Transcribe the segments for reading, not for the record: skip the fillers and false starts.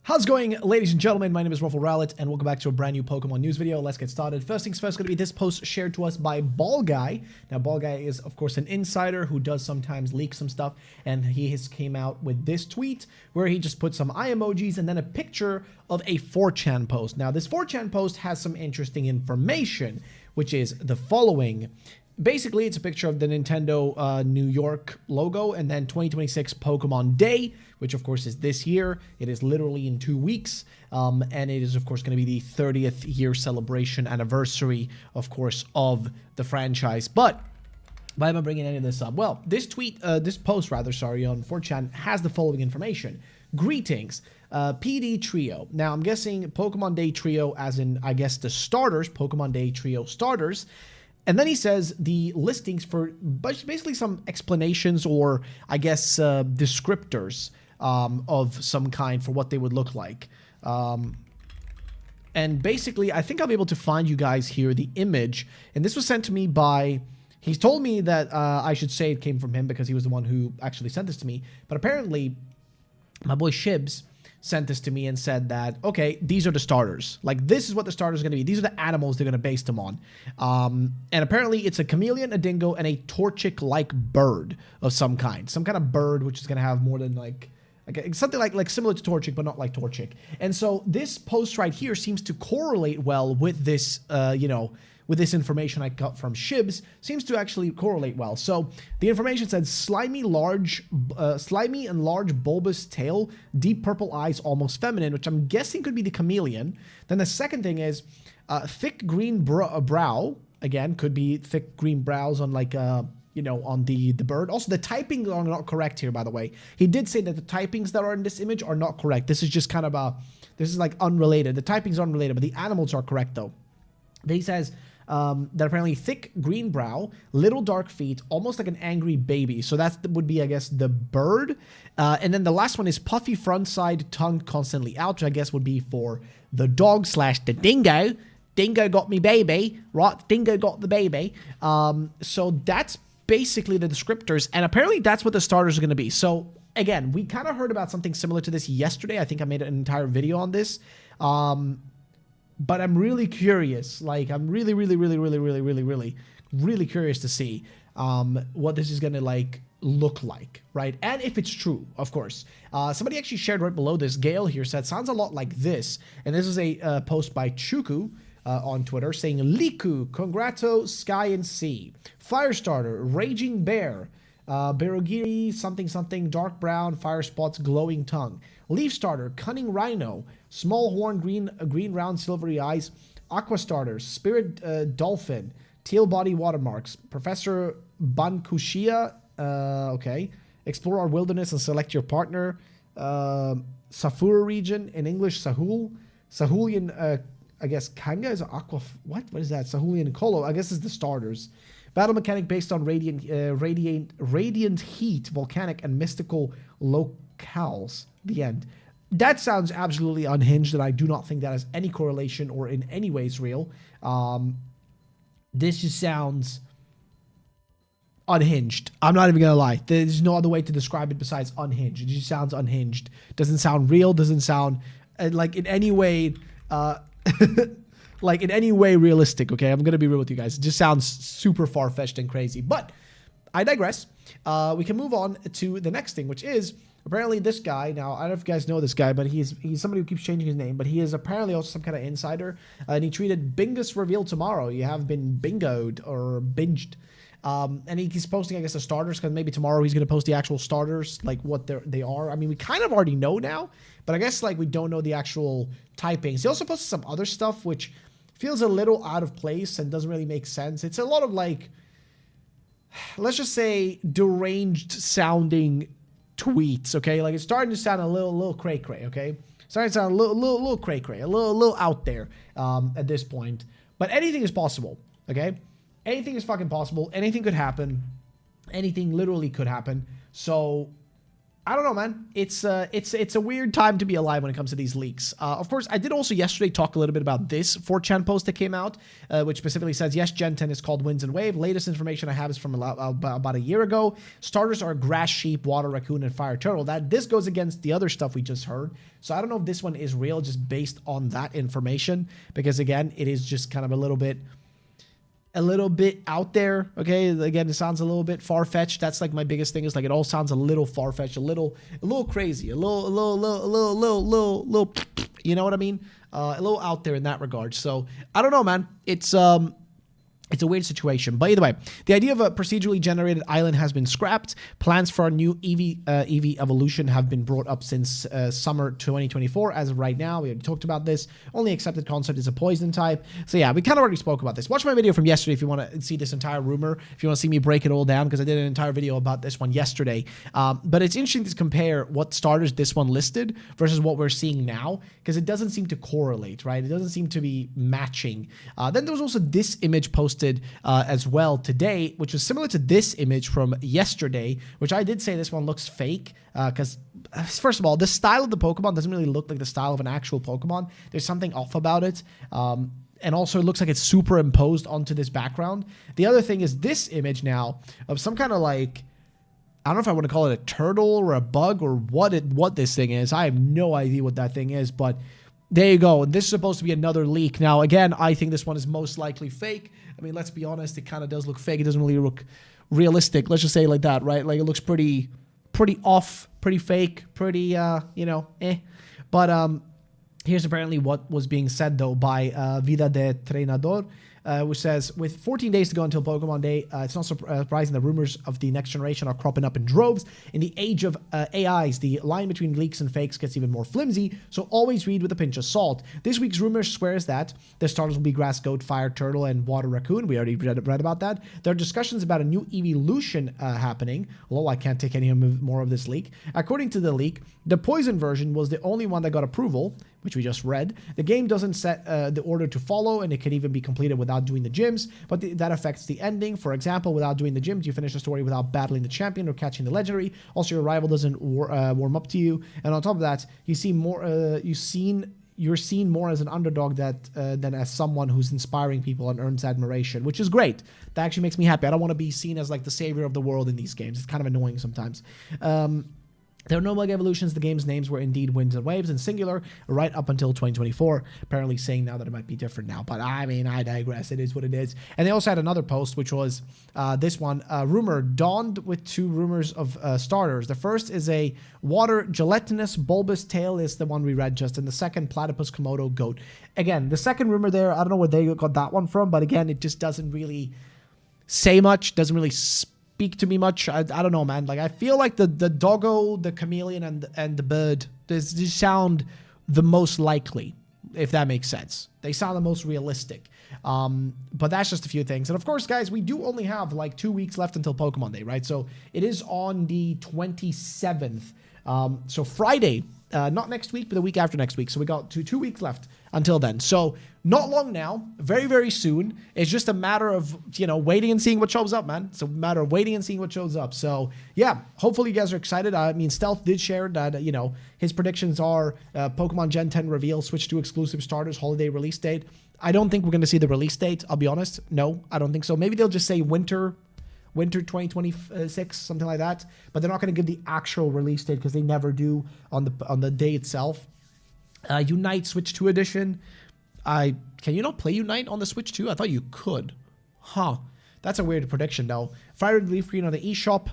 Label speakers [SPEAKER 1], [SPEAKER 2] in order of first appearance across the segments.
[SPEAKER 1] How's it going, ladies and gentlemen? My name is RuffledRowlit, and welcome back to a brand new Pokemon news video. Let's get started. First things first, going to be this post shared to us by Ball Guy. Now, Ball Guy is, of course, an insider who does sometimes leak some stuff, and he has came out with this tweet where he just put some eye emojis and then a picture of a 4chan post. Now, this 4chan post has some interesting information, which is the following. Basically, it's a picture of the Nintendo New York logo and then 2026 Pokemon Day, which of course is this year. It is literally in 2 weeks. And it is, of course, going to be the 30th year celebration anniversary, of course, of the franchise. But why am I bringing any of this up? Well, this post on 4chan has the following information. Greetings, PD Trio. Now, I'm guessing Pokemon Day Trio as in, I guess, the starters, Pokemon Day Trio starters. And then he says the listings for basically some explanations or, I guess, descriptors of some kind for what they would look like. And basically, I think I'll be able to find you guys here the image. And this was sent to me by... He's told me that I should say it came from him because he was the one who actually sent this to me. But apparently, my boy Shibs sent this to me and said that, okay, these are the starters. Like, this is what the starters are going to be. These are the animals they're going to base them on. And apparently, it's a chameleon, a dingo, and a Torchic-like bird of some kind. Some kind of bird which is going to have more than, like something like similar to Torchic, but not like Torchic. And so, this post right here seems to correlate well with this, with this information I got from Shibs, seems to actually correlate well. So the information said slimy and large bulbous tail, deep purple eyes, almost feminine, which I'm guessing could be the chameleon. Then the second thing is thick green brow. Again, could be thick green brows on like on the bird. Also, the typings are not correct here, by the way. He did say that the typings that are in this image are not correct. This is just kind of this is like unrelated. The typings are unrelated, but the animals are correct though. Then he says that apparently thick green brow, little dark feet, almost like an angry baby. So that would be, I guess, the bird. And then the last one is puffy front side, tongue constantly out, which I guess would be for the dog / the dingo. Dingo got me baby, right? Dingo got the baby. So that's basically the descriptors. And apparently that's what the starters are going to be. So again, we kind of heard about something similar to this yesterday. I think I made an entire video on this. But I'm really curious. Like, I'm really curious to see what this is going to, like, look like, right? And if it's true, of course. Somebody actually shared right below this. Gail here said, sounds a lot like this. And this is a post by Chuku on Twitter saying, Liku, Congrato, Sky and Sea, Firestarter, Raging Bear, Berogiri, something, dark brown, fire spots, glowing tongue. Leaf Starter, Cunning Rhino, Small Horn, green round, silvery eyes. Aqua Starter, Spirit Dolphin, Teal Body Watermarks. Professor Bankushia, okay. Explore our wilderness and select your partner. Safura region, in English, Sahul. Sahulian, I guess, Kanga is Aqua... What is that? Sahulian Colo, I guess is the starters. Battle mechanic based on radiant heat, volcanic, and mystical locales. The end. That sounds absolutely unhinged, and I do not think that has any correlation or in any ways real. This just sounds unhinged. I'm not even gonna lie. There's no other way to describe it besides unhinged. It just sounds unhinged. Doesn't sound real. Doesn't sound like in any way... like in any way realistic, okay? I'm gonna be real with you guys. It just sounds super far-fetched and crazy. But I digress. We can move on to the next thing, which is apparently this guy. Now, I don't know if you guys know this guy, but he's somebody who keeps changing his name, but he is apparently also some kind of insider. And he tweeted, Bingus revealed tomorrow. You have been bingoed or binged. And he's posting, I guess, the starters, because maybe tomorrow he's going to post the actual starters, like what they are. I mean, we kind of already know now, but I guess, like, we don't know the actual typings. He also posted some other stuff, which feels a little out of place and doesn't really make sense. It's a lot of, like, let's just say deranged sounding tweets, okay? Like, it's starting to sound a little cray-cray, okay? Starting to sound a little cray-cray, a little out there at this point. But anything is possible, okay? Anything is fucking possible. Anything could happen. Anything literally could happen. So I don't know, man. It's a weird time to be alive when it comes to these leaks. Of course, I did also yesterday talk a little bit about this 4chan post that came out, which specifically says, yes, Gen 10 is called Winds and Wave. Latest information I have is from about a year ago. Starters are Grass Sheep, Water Raccoon, and Fire Turtle. This goes against the other stuff we just heard. So I don't know if this one is real just based on that information, because again, it is just kind of a little bit out there. Okay, again, it sounds a little bit far-fetched. That's like my biggest thing, is like it all sounds a little far-fetched, a little crazy, a little, you know what I mean? A little out there in that regard. So I don't know, man. It's a weird situation. But either way, the idea of a procedurally generated island has been scrapped. Plans for a new EV evolution have been brought up since summer 2024. As of right now, we already talked about this. Only accepted concept is a poison type. So yeah, we kind of already spoke about this. Watch my video from yesterday if you want to see this entire rumor, if you want to see me break it all down, because I did an entire video about this one yesterday. But it's interesting to compare what starters this one listed versus what we're seeing now, because it doesn't seem to correlate, right? It doesn't seem to be matching. Then there was also this image posted as well today, which was similar to this image from yesterday, which I did say this one looks fake, because first of all, the style of the Pokemon doesn't really look like the style of an actual Pokemon. There's something off about it. And also it looks like it's superimposed onto this background. The other thing is this image now of some kind of like, I don't know if I want to call it a turtle or a bug or what this thing is. I have no idea what that thing is, but there you go. This is supposed to be another leak. Now, again, I think this one is most likely fake. I mean, let's be honest. It kind of does look fake. It doesn't really look realistic. Let's just say it like that, right? Like, it looks pretty off, pretty fake, pretty, you know, eh. But here's apparently what was being said, though, by Vida de Treinador, which says, with 14 days to go until Pokemon Day, it's not surprising that rumors of the next generation are cropping up in droves. In the age of AIs, the line between leaks and fakes gets even more flimsy, so always read with a pinch of salt. This week's rumors swears that the starters will be Grass Goat, Fire Turtle, and Water Raccoon. We already read about that. There are discussions about a new evolution happening. Lol, I can't take any more of this leak. According to the leak, the poison version was the only one that got approval, which we just read. The game doesn't set the order to follow, and it can even be completed without doing the gyms, but that affects the ending. For example, without doing the gyms, you finish the story without battling the champion or catching the legendary. Also, your rival doesn't warm up to you, and on top of that, you see more. You're seen more as an underdog than as someone who's inspiring people and earns admiration, which is great. That actually makes me happy. I don't want to be seen as like the savior of the world in these games. It's kind of annoying sometimes. There are no Mega Evolutions. The game's names were indeed Winds and Waves in singular right up until 2024. Apparently saying now that it might be different now. But I mean, I digress. It is what it is. And they also had another post, which was this one. Rumor dawned with two rumors of starters. The first is a water gelatinous bulbous tail is the one we read just. And the second, platypus Komodo goat. Again, the second rumor there, I don't know where they got that one from. But again, it just doesn't really say much. Doesn't really speak to me much. I don't know, man. Like, I feel like the doggo, the chameleon, and the bird, these sound the most likely, if that makes sense. They sound the most realistic. But that's just a few things. And of course, guys, we do only have like 2 weeks left until Pokemon Day, right? So it is on the 27th. So Friday, not next week, but the week after next week. So we got two weeks left until then. So not long now, very, very soon. It's just a matter of, you know, waiting and seeing what shows up, man. It's a matter of waiting and seeing what shows up. So yeah, hopefully you guys are excited. I mean, Stealth did share that, you know, his predictions are Pokemon Gen 10 reveal, Switch 2 exclusive starters, holiday release date. I don't think we're going to see the release date. I'll be honest. No, I don't think so. Maybe they'll just say winter 2026, something like that. But they're not going to give the actual release date because they never do on the day itself. Unite Switch 2 edition. Can you not play Unite on the Switch 2? I thought you could. Huh. That's a weird prediction, though. Fire Red Leaf Green on the eShop.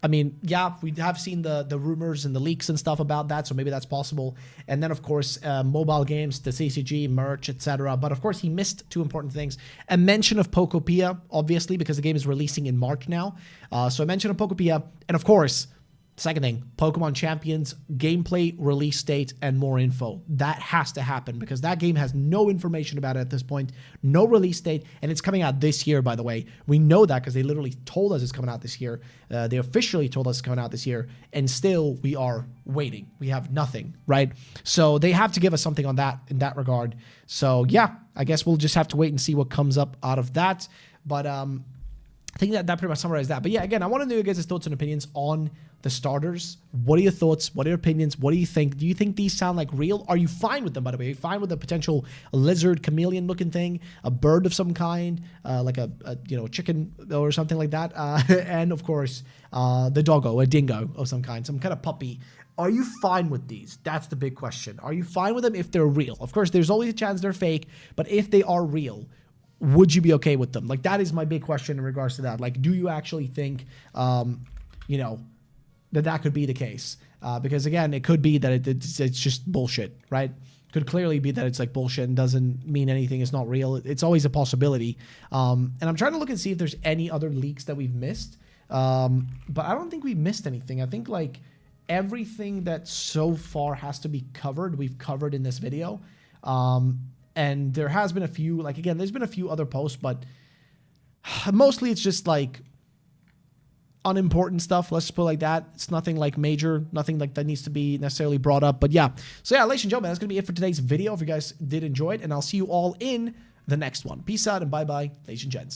[SPEAKER 1] I mean, yeah, we have seen the rumors and the leaks and stuff about that, so maybe that's possible. And then, of course, mobile games, the CCG, merch, etc. But, of course, he missed two important things. A mention of Pokopia, obviously, because the game is releasing in March now. So a mention of Pokopia. And, of course, second thing, Pokemon Champions, gameplay, release date, and more info. That has to happen because that game has no information about it at this point, no release date, and it's coming out this year, by the way. We know that because they literally told us it's coming out this year. They officially told us it's coming out this year, and still we are waiting. We have nothing, right? So they have to give us something on that in that regard. So yeah, I guess we'll just have to wait and see what comes up out of that. But I think that pretty much summarizes that. But yeah, again, I want to know your guys' thoughts and opinions on the starters. What are your thoughts? What are your opinions? What do you think? Do you think these sound like real? Are you fine with them, by the way? Are you fine with a potential lizard, chameleon looking thing, a bird of some kind, like a chicken or something like that? And of course, the doggo, a dingo of some kind of puppy. Are you fine with these? That's the big question. Are you fine with them if they're real? Of course, there's always a chance they're fake, but if they are real, would you be okay with them? Like, that is my big question in regards to that. Like, do you actually think, that could be the case? Because again, it could be that it's just bullshit, right? Could clearly be that it's like bullshit and doesn't mean anything. It's not real. It's always a possibility. And I'm trying to look and see if there's any other leaks that we've missed. But I don't think we've missed anything. I think like everything that so far has to be covered, we've covered in this video. And there has been a few, like, again, there's been a few other posts, but mostly it's just like unimportant stuff. Let's just put it like that. It's nothing like major, nothing like that needs to be necessarily brought up. But yeah, so yeah, ladies and gentlemen, that's going to be it for today's video. If you guys did enjoy it, and I'll see you all in the next one. Peace out and bye-bye, ladies and gents.